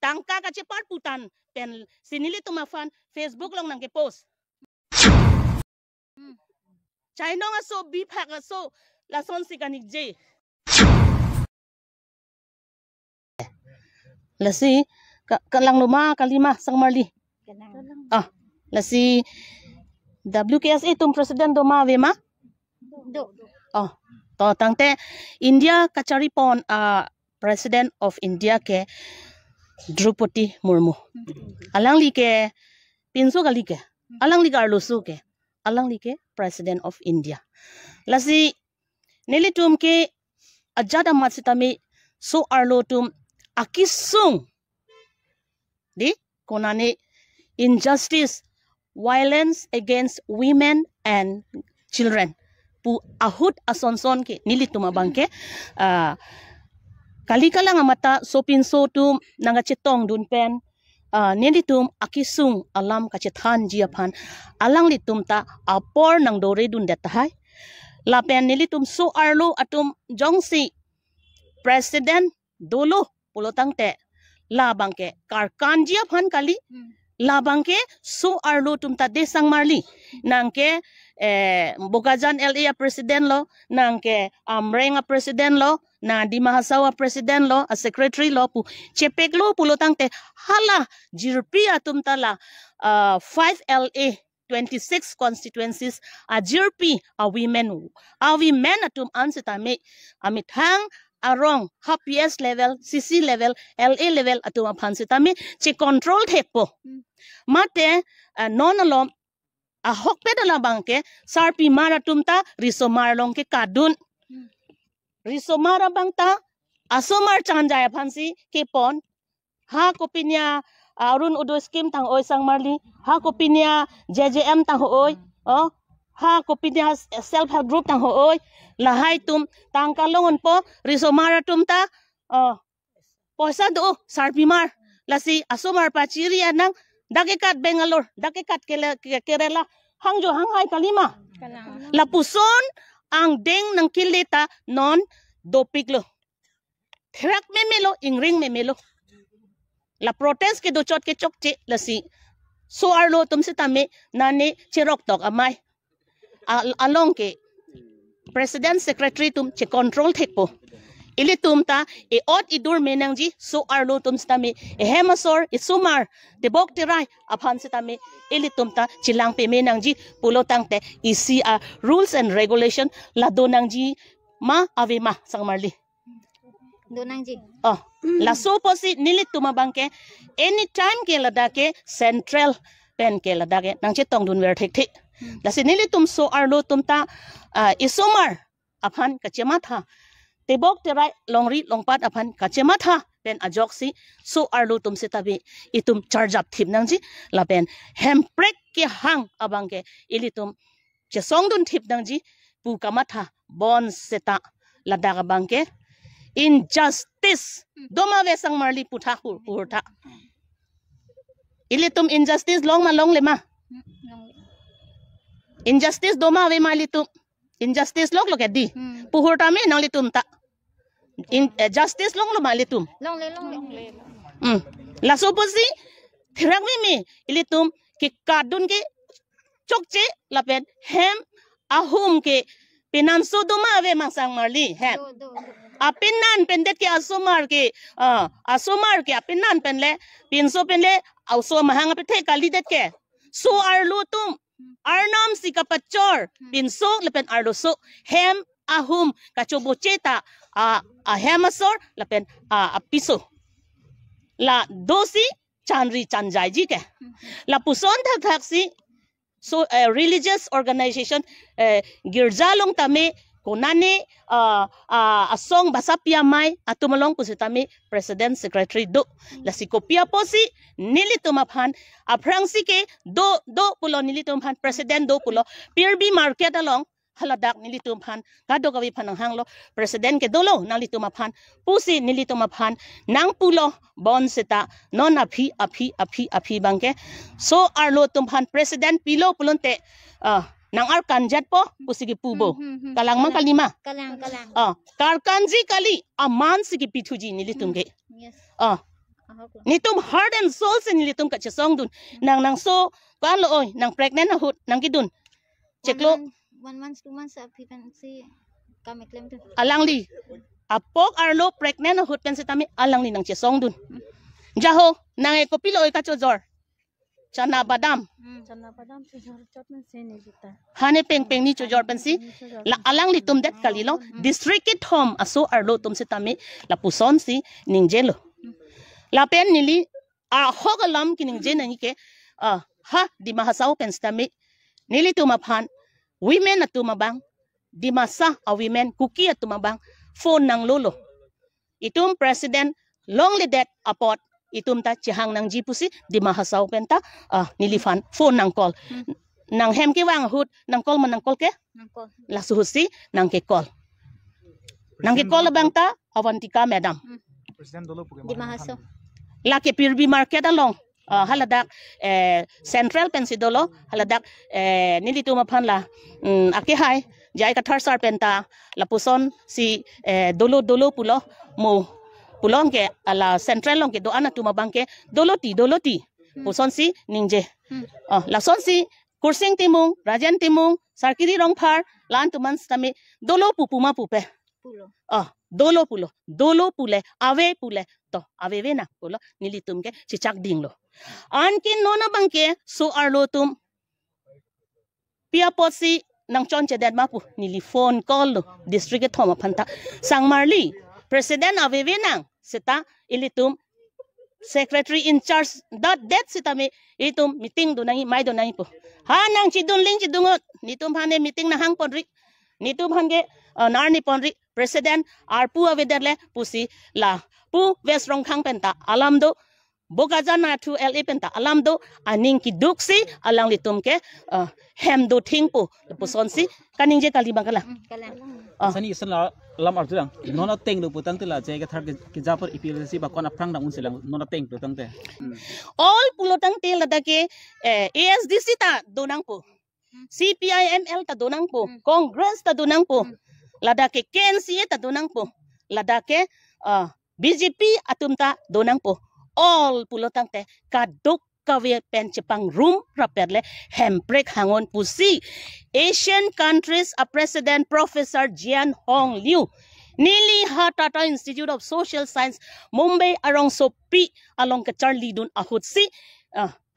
tangka ka cepat putan pen sinili tumafan Facebook long nang ke post China nga so bipak nga so lason si kanik je lasi kalang luma kalima sang marli lasi WKSA tum presiden doma vema Do. to tangte India kachari pon president of India ke Draupadi Murmu alang li ke pinso gali ke alang li garlusu ke alang li ke president of India lasi nelitum ke ajada matsitami so arlotum akisung di konani injustice violence against women and children pu ahut asonson ke nilitum abangke kali kala nga mata sopin sotum nanga chetong dun pen nilitum akisung alam kachethan jiapan alang litum ta apor nang dore dun detahai lapen nilitum so arlo atum jongsi president dolo pulotang te labang ke karkan jiapan kali labang ke so arlo tum ta desang marli nang ke Bogajan LA president lo nang ke Amrenga president lo na di Mahasawa president lo a secretary lo pu cepek lo pulotang te hala jirpi atum tala 5 LA 26 constituencies a jirpi a women atum ansitame amit hang arong HPS level CC level LA level atum apansitame che control thepo mate non alom a hok pedala bangke sarpi maratum ta risomar long ke kadun risomara bangta asomar chanjaya phansi ke pon ha kopinya arun udo scheme tang oi sang marli ha kopinya JJM tang oi ha kopinya self help group tang oi lahai tum tang kalongon po risomara tum ta poisa do sarpi mar lasi asomar pachiri anang dakekat Bangalore dakekat Kerala hangjo hanghai kalima la puson ang deng ng kilita non dopik lo thrak memelo ingring memelo la protest ke do chot ke chokche lasi so arlo tum sitame nani chirok tok amai along ke president secretary tum che control thekpo ili tum ta e ot idur menangji so arlo tum sitame e hemasor e sumar te bok tirai aphan sitame ili tum ta chilang pe menangji pulotang te isi rules and regulation la donangji ma avema sangmarli Donangji. La so posi nilit tumabangke anytime ke ladake central pen ke ladake nang chetong dun wer thek thek la si nilit tum so arlo tum ta isomar aphan kachematha tebok terai longri longpat aphan kachematha pen ajoksi so arlo tum setabi itum charge up thip nangji la pen hemprek ke hang abangke ilitum chesong dun thip nangji pu kamatha bon seta ladaga bangke injustice doma vesang marli putha purta ilitum injustice long ma long lema injustice doma ve malitum injustice lok di puhurta me nang litum ta justice long lo malitum Long le. la soposi thirak me ilitum ki kadun ke chokche lapen hem ahum ke pinanso doma ve masang marli hem Do. apinan pendet ke asomar ke apinan penle pinso penle auso mahanga pe the kalidet ke so arlutum arnam sikapachor pinso lepen arluso hem ahum kachobocheta a hemasor lepen apiso la dosi chanri chanjai ke la puson thaksi so religious organization girjalong tame kunani asong basapia mai atumalong pusitami president secretary do lasikopia posi nilitumaphan aprangsi ke do pulo nilitumaphan president do pulo PRB market along haladak nilitumaphan kado gawi phanang hanglo president ke dolo nalitumaphan pusi nilitumaphan nang pulo bon seta non api bangke so arlo tumphan president pilo pulonte nang arkanjat po pusigi pubo kalang mang kalima Kalang. karkanji kali aman sigi pithuji nilitumge Yes. ahok lo. Nitum heart and soul sin nilitum ka chesong dun. Nang so kan lo oy nang pregnant na hut nang gidun. Cheklo 1 month 2 months sa pipan si kami claim tu. alang li. Apok arlo pregnant na hut pen si tami alang li nang chesong dun. Jaho nang e kopilo oy ka chojor. Chana badam. Chana padam chojor chot na sene bita. Hane peng peng ni chojor pen si la alang li tum det kalilo district it home aso arlo tum si tami la puson si ningjelo. La pen nili a hogalam kining jena ni ke ha di mahasaw pen stami nili tumaphan women at tumabang di masa a women kuki at tumabang phone ng lolo itum president long lidet apot itum ta chihang ng jipusi di mahasaw penta nilifan phone ng call nang hem ki wang hut nang call man nang call ke Nangko. la suhusi nang ke call bang ta avantika madam Presiden dulu punya Di mahaso. laki pirbi market along haladak central pensidolo haladak nilito maphan la aki hai jai ka tharsar penta la puson si dolo pulo mo pulong ke ala central long ke do ana tuma bangke doloti puson si ningje la son si kursing timung rajan timung sarkiri rong phar lan tuman stami dolo pupuma pupe Pulo. dolo pule ave pule to ave vena pulo nilitum ke chichak dinglo ankin nona bangke so arlo tum pia posi nang chon che dad mapu nili phone call lo district thoma phanta sangmarli president ave vena seta ilitum secretary in charge that sita me itum meeting do nangi mai do nangi po ha nang chidunling chidungot nitum hane meeting na hang podri nitum hange narni ponri president arpu avedale pusi la pu west rong khang penta alamdo bokajana to la penta alamdo aning ki duksi alang litum ke hem do thingpu pusonsi kaning je kalibang kala Kalang. sani isan lam arjurang nona teng do putang tila jega thar ke japar ipilsi ba kona prang dang unsilang nona teng do tang te all pulotang tel ladake ASDC ta donang po CPIML ta donang po Congress ta donang po ladake KNCA ta donang po ladake BJP atumta donang po all pulotang te kaduk kawe penchepang room raperle hemprek hangon pusi Asian countries a president Professor Jian Hong Liu Nili Tata Institute of Social Science Mumbai arong sopi along ka Charlie dun ahutsi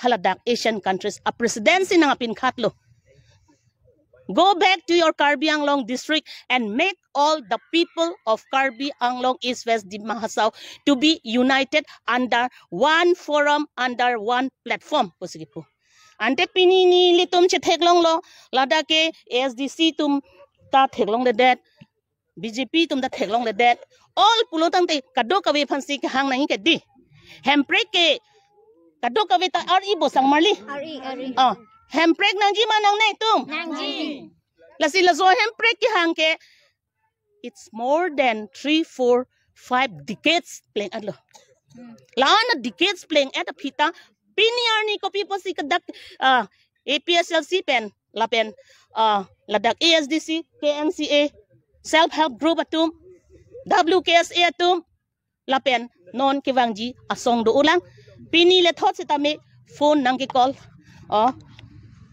haladak Asian countries a presidency ng pinkatlo. Go back to your Karbi Anglong district and make all the people of Karbi Anglong East West Di Mahasaw to be united under one forum, under one platform. Sige po. Ante pinini litum che theklong lo ladake ASDC tum ta theklong le det BJP tum ta theklong le det all pulotang te kado kawe phansi ke hang nangi ke di hemprek ke kado kawe ta RE bosang marli Ari. hemprek nang ji manang nei tum Nangji. lasi lazo hemprek ki hang ke it's more than 3 4 5 decades playing adlo laana decades playing at a pita piniar ni ko people si kadak APSLC pen lapen ladak ASDC KNCA self help group atum WKSA atum lapen non kiwangji asong do ulang pini le thot sitame phone nang ki call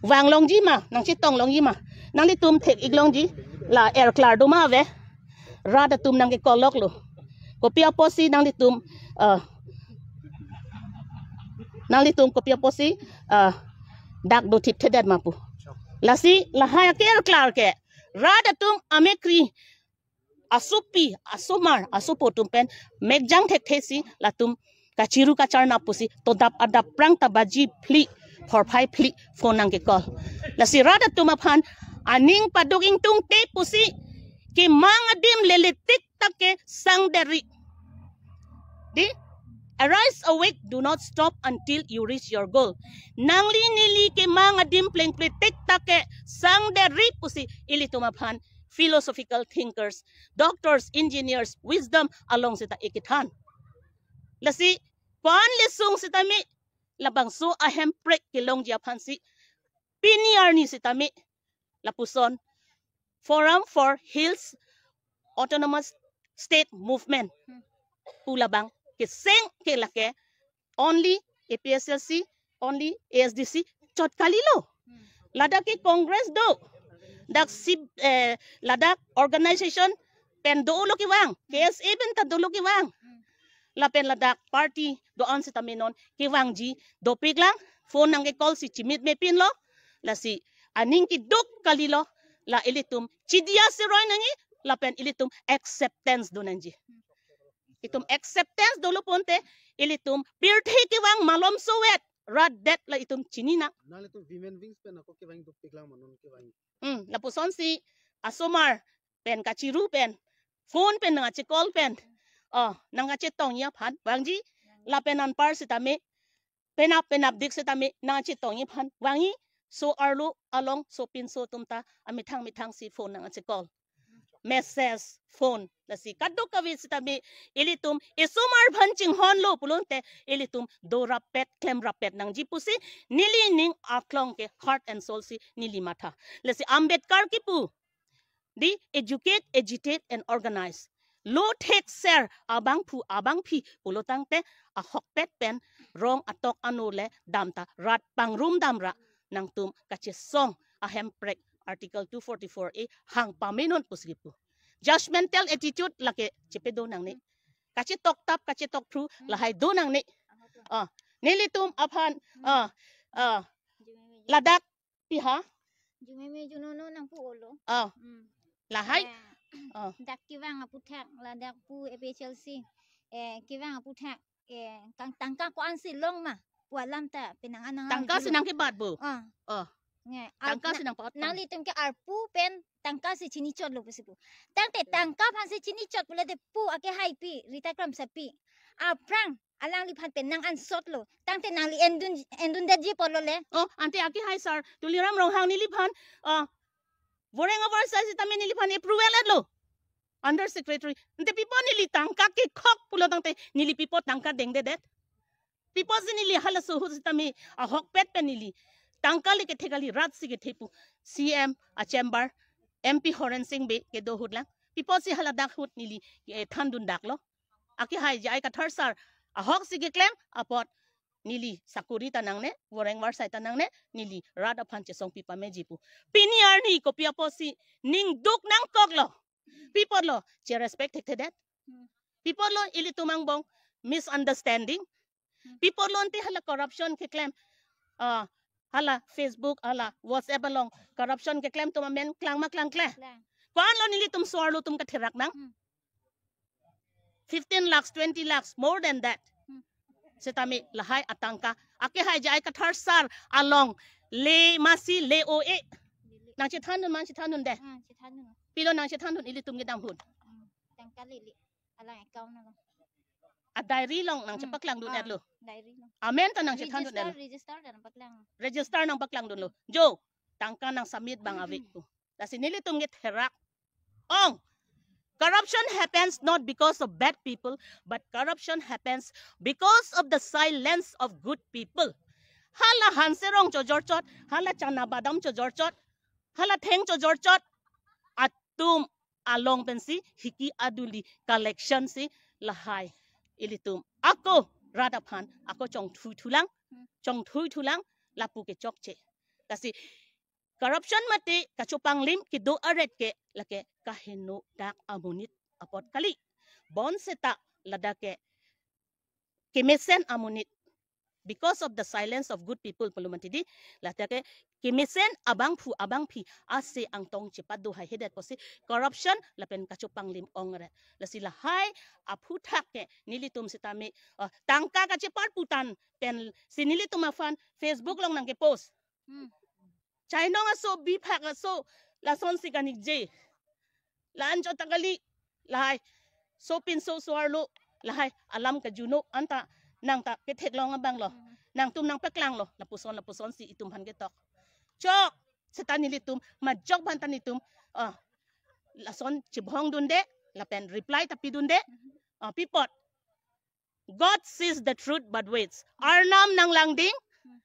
wang long ji ma nang chitong long ji ma nang li tum thek iglong ji la air clar do ma ve rada tum nang ki call lok lo kopia posi nang li tum kopia posi dak do tip thedat mapu lasi lahaya ke air clar ke rada tum amekri asupi asumar asupotum pen megjang thek thesi latum kachiru kachar na pusi to dap adap prang tabaji pli for phai pli phone nang ke call lasi rada tum aphan aning paduging tung te pusi ki mangadim leletik take sang dari di arise awake do not stop until you reach your goal nangli nili ke mangadim pleng pletik take sang dari pusi ili tumaphan philosophical thinkers doctors engineers wisdom along sita ikithan lasi pan lesung sitami labang so ahem prek kilong dia phansi piniar ni sitami lapuson forum for hills autonomous state movement pulabang kiseng kilake only APSLC, only ASDC, chot kalilo. Ladak ki Congress do. Dak si ladak organization pen do ulo kiwang. KSA ben ta do ulo kiwang. Lapen ladak party doon sa taminon kiwang ji do piglang phone nang call si chimit me pin lo la si aning ki duk kalilo la ilitum chidia si roy nangi lapen ilitum acceptance do nanji. Itum acceptance dolo ponte ilitum pirthi kiwang malom suwet rad det la itum chinina. Nali tu women wings pen ako kiwang tu piglang manon kiwang. Lapuson si asomar pen kachiru pen phone pen nga chikol pen. Nanga chitong ya phan wangji la penan par sitame penap dik sitame na chitong ya phan wangi so arlo along so pin so tumta amithang si phone nanga chikol message phone la si kaddo kawi sitame ilitum isumar phanching honlo pulunte ilitum do rapet klem rapet nang jipusi nili ning aklong ke heart and soul si nili matha la si Ambedkar kipu di educate agitate and organize lo take share abang phi pulotang te a hokpet pen rong atok anule damta rat pangrum damra nang tum kachesong a hemprek article 244A hang paminon pusgipu judgmental attitude lake chepedo nang ni kachitok tap kachitok thru lahai do nang ni nilitum aphan ladak piha Jumeme junono nang pu olo. lahai Dak kiwang apu thak la dak pu APSLC kiwang apu thak kang tangka ko ansi long ma walam ta pinangan tangka sinang kibat bu nge tangka sinang pot nang litum ke arpu pen tangka si chini chot lo pusipu tangte tangka phan si chini chot pula de pu ake hai pi rita kram sapi aprang alang li phan pen nang an sot lo tangte nang li endun de ji polo le ante aki hai sir tuliram rong hang niliphan Voreng over says tami niliphan approval adlo under secretary nte pipo nili tangka ke khok pulo tangte nili pipo tangka deng de det pipo nili halasu hu tami a hok pet penili tangka li ke thegali rat si ke thepu CM a chamber MP Horen Singh be ke do hudlang pipo si hala dak hut nili thandun dak lo aki hai jai ka thar sar a hok si ke claim apot nili sakuri tanang ne voreng war sai tanang ne nili rada phanche song pipa mejipu piniar ni kopia posi ning duk nang kok lo people lo che respect te that people lo ili tumang bong misunderstanding people lo nte hala corruption ke claim hala Facebook hala WhatsApp long corruption ke claim tuma men klang maklang kle kwan lo nili tum swar lo tum ka thirak nang 15 lakhs 20 lakhs more than that setami lahai atangka ake hai jai ka thar sar along le masi le oe nang chithanun man chithanun de chithanun pilo nang chithanun ili tum gedam hud tangka li alang account na lo a diary long nang chapaklang dun adlo diary lo amen ta nang chithanun de register dan paklang register nang baklang dun lo jo tangka nang submit bang awik ko kasi nili tum get herak corruption happens not because of bad people, but corruption happens because of the silence of good people. Hala hanserong chojorchot, hala chana badam chojorchot, hala theng chojorchot, atum along pensi hiki aduli collection si lahai ilitum. Ako radaphan, ako chong thui thulang lapu ke chokche. Kasi corruption mati kachupang lim kido aret ke lake kahino dak amunit apot kali bon seta ladake kimisen amunit because of the silence of good people palumantidi ladake kimisen abang phi ase ang tong chipado hai hedet posi corruption lapen kachupang lim ongre lasila hai aphu thake nilitum sitame tangka kachipat putan pen sinilitum afan Facebook long nang ke post China nga so bipak nga so lason si kanig J. Laan jo tagali lahay so pin so suarlo lahay alam ka juno anta nang ta ketek lo nga bang lo nang tum nang peklang lo lapuson si itumhan getok. Chok sa tanilitum majok ban tanitum lason chibhong dunde lapen reply tapi dunde pipot God sees the truth but waits. Arnam nang langding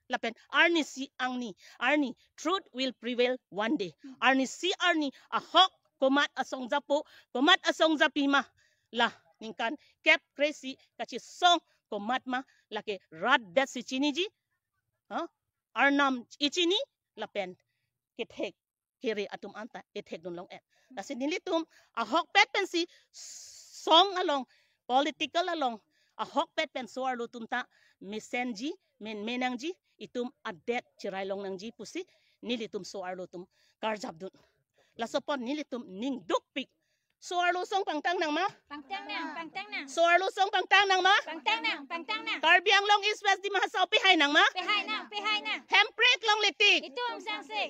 lapen arni si angni arni truth will prevail one day arni si arni ahok komat asong zapo komat asong zapima lah ningkan kep crazy kachi song komat ma laki rat dat si chini ji arnam ichini lapen kithek kiri atum anta ithek dun long et kasi nilitum ahok pet pensi song along political along ahok pet pen soar lutum ta misenji menangji itum adet cirai long nangji pusi nilitum soar lutum karjab dun lasopon nilitum ning dukpik soar lusong pangtang nang ma Pangtang nang. soar lusong pangtang nang ma Pangtang nang. karbiang long east west di mahasau pihay nang ma Pihay nang. hemprit long litik Ito ang sangsik.